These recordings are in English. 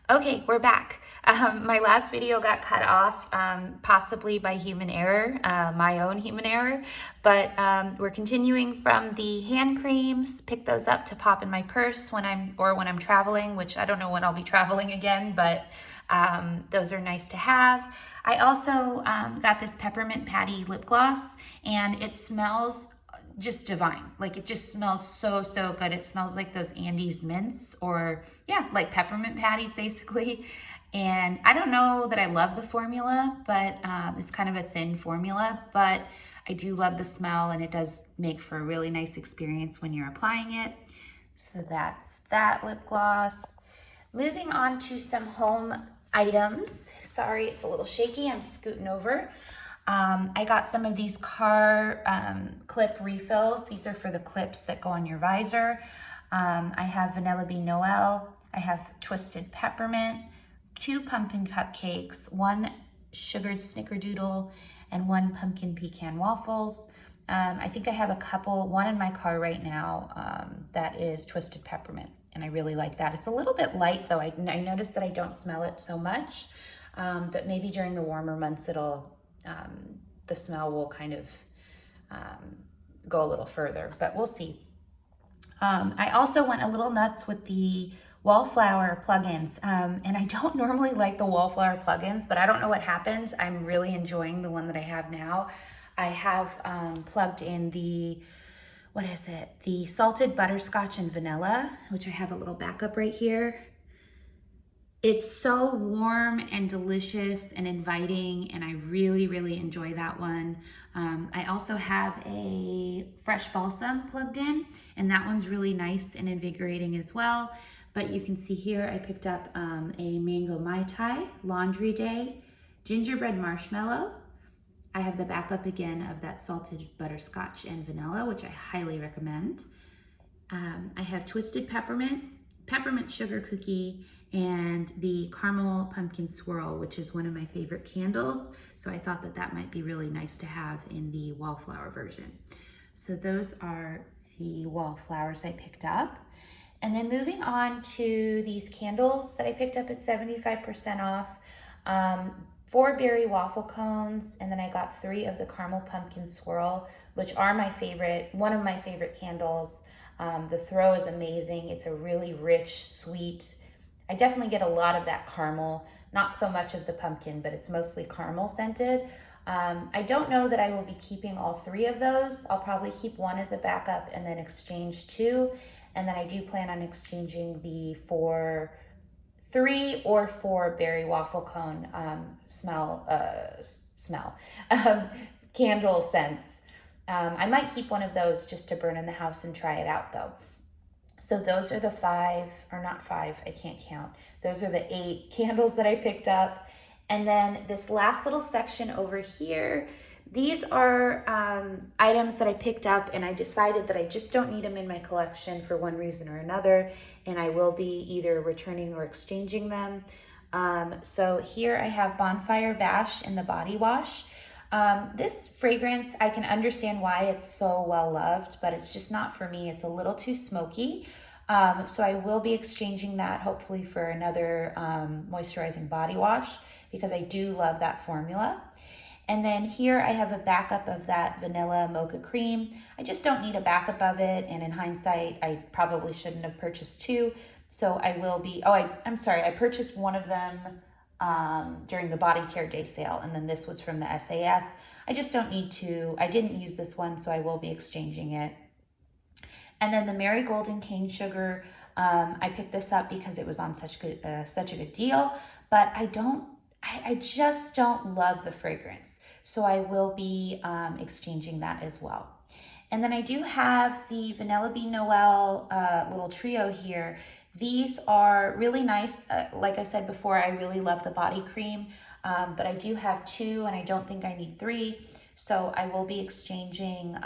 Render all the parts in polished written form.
Okay, we're back. My last video got cut off, possibly by human error, my own human error, but we're continuing from the hand creams. Pick those up to pop in my purse when I'm traveling, which I don't know when I'll be traveling again, but those are nice to have. I also got this Peppermint Patty lip gloss, and it smells just divine. Like, it just smells so good. It smells like those Andes mints, or yeah, like peppermint patties basically. And I don't know that I love the formula, but it's kind of a thin formula, but I do love the smell, and it does make for a really nice experience when you're applying it. So that's that lip gloss. Moving on to some home items. Sorry, it's a little shaky. I'm scooting over. I got some of these car clip refills. These are for the clips that go on your visor. I have Vanilla Bean Noel. I have Twisted Peppermint, 2 pumpkin cupcakes, 1 sugared snickerdoodle, and 1 pumpkin pecan waffles. I think I have one in my car right now that is Twisted Peppermint, and I really like that. It's a little bit light though. I noticed that I don't smell it so much, but maybe during the warmer months the smell will kind of go a little further, but we'll see. I also went a little nuts with the Wallflower Plug-Ins, and I don't normally like the Wallflower Plug-Ins, but I don't know what happened. I'm really enjoying the one that I have now. I have plugged in the salted butterscotch and vanilla, which I have a little backup right here. It's so warm and delicious and inviting, and I really enjoy that one. I also have a fresh balsam plugged in, and that one's really nice and invigorating as well. But you can see here I picked up a mango mai tai, laundry day, gingerbread marshmallow. I have the backup again of that salted butterscotch and vanilla, which I highly recommend. I have twisted peppermint, peppermint sugar cookie, and the caramel pumpkin swirl, which is one of my favorite candles. So I thought that might be really nice to have in the wallflower version. So those are the wallflowers I picked up. And then moving on to these candles that I picked up at 75% off. 4 berry waffle cones, and then I got 3 of the caramel pumpkin swirl, which are one of my favorite candles. The throw is amazing. It's a really rich, sweet. I definitely get a lot of that caramel, not so much of the pumpkin, but it's mostly caramel scented. I don't know that I will be keeping all 3 of those. I'll probably keep 1 as a backup and then exchange 2. And then I do plan on exchanging the 3 or 4 berry waffle cone candle scents. I might keep one of those just to burn in the house and try it out though. So those are the 5, or not 5, I can't count. Those are the 8 candles that I picked up. And then this last little section over here, these are items that I picked up, and I decided that I just don't need them in my collection for one reason or another, and I will be either returning or exchanging them. So here I have Bonfire Bash in the body wash. This fragrance, I can understand why it's so well loved, but it's just not for me. It's a little too smoky. So I will be exchanging that hopefully for another moisturizing body wash, because I do love that formula. And then here I have a backup of that vanilla mocha cream. I just don't need a backup of it, and in hindsight, I probably shouldn't have purchased 2. So I will be, I'm sorry, I purchased one of them during the body care day sale, and then this was from the SAS. I just don't need to. I didn't use this one, so I will be exchanging it. And then the Marigold and Cane Sugar, I picked this up because it was on such a good deal, but I just don't love the fragrance, so I will be exchanging that as well. And then I do have the Vanilla Bean Noel little trio here. These are really nice. Like I said before, I really love the body cream, but I do have 2, and I don't think I need 3. So I will be exchanging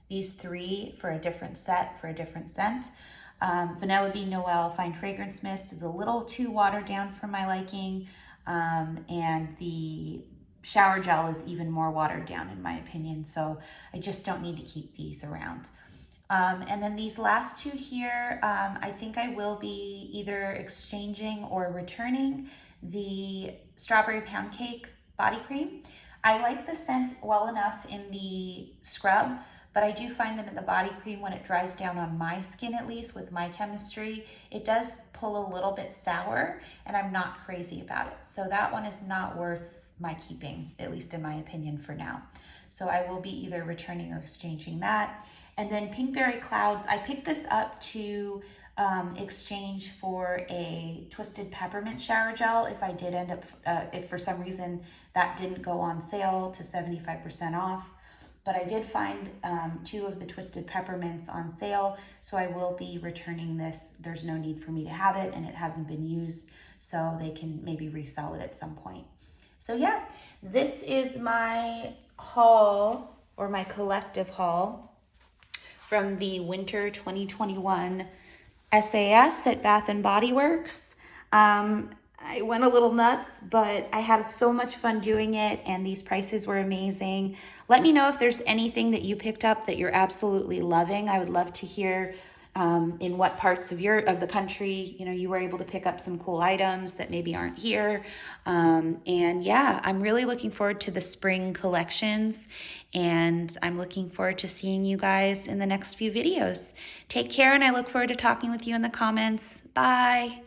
these 3 for a different set, for a different scent. Vanilla Bean Noel Fine Fragrance Mist is a little too watered down for my liking, and the shower gel is even more watered down in my opinion, so I just don't need to keep these around. And then these last two here, I think I will be either exchanging or returning the Strawberry Pancake body cream. I like the scent well enough in the scrub, but I do find that in the body cream, when it dries down on my skin, at least with my chemistry, it does pull a little bit sour, and I'm not crazy about it. So that one is not worth my keeping, at least in my opinion for now. So I will be either returning or exchanging that. And then Pinkberry Clouds, I picked this up to exchange for a Twisted Peppermint shower gel if I did end up, if for some reason that didn't go on sale to 75% off. But I did find two of the Twisted Peppermints on sale, so I will be returning this. There's no need for me to have it, and it hasn't been used, so they can maybe resell it at some point. So yeah, this is my haul, or my collective haul, from the winter 2021 SAS at Bath and Body Works. I went a little nuts, but I had so much fun doing it, and these prices were amazing. Let me know if there's anything that you picked up that you're absolutely loving. I would love to hear in what parts of the country you were able to pick up some cool items that maybe aren't here. And yeah, I'm really looking forward to the spring collections, and I'm looking forward to seeing you guys in the next few videos. Take care, and I look forward to talking with you in the comments. Bye.